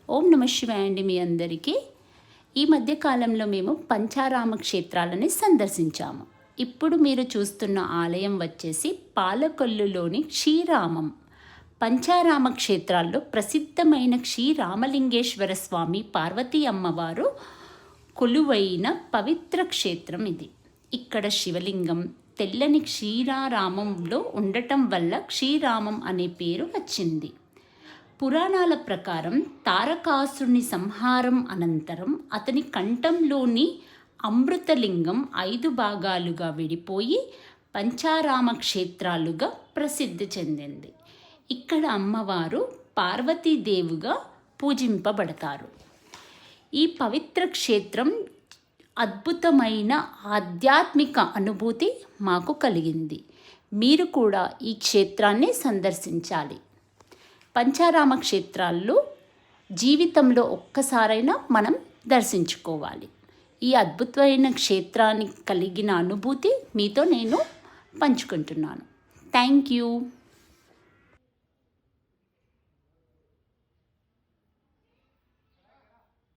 ఓం నమ శివాయ అండి మీ అందరికీ. ఈ మధ్యకాలంలో మేము పంచారామ క్షేత్రాలని సందర్శించాము. ఇప్పుడు మీరు చూస్తున్న ఆలయం వచ్చేసి పాలకొల్లులోని క్షీరామం. పంచారామ క్షేత్రాల్లో ప్రసిద్ధమైన శ్రీరామలింగేశ్వర స్వామి పార్వతీ అమ్మవారు కొలువైన పవిత్ర క్షేత్రం ఇది. ఇక్కడ శివలింగం తెల్లని క్షీరారామంలో ఉండటం వల్ల క్షీరామం అనే పేరు వచ్చింది. పురాణాల ప్రకారం తారకాసురుని సంహారం అనంతరం అతని కంఠంలోని అమృతలింగం 5 భాగాలుగా విడిపోయి పంచారామ క్షేత్రాలుగా ప్రసిద్ధి చెందింది. ఇక్కడ అమ్మవారు పార్వతీదేవిగా పూజింపబడతారు. ఈ పవిత్ర క్షేత్రం అద్భుతమైన ఆధ్యాత్మిక అనుభూతి మాకు కలిగింది. మీరు కూడా ఈ క్షేత్రాన్ని సందర్శించాలి. పంచారామ క్షేత్రాల్లో జీవితంలో ఒక్కసారైనా మనం దర్శించుకోవాలి. ఈ అద్భుతమైన క్షేత్రానికి కలిగిన అనుభూతి మీతో నేను పంచుకుంటున్నాను. Thank you.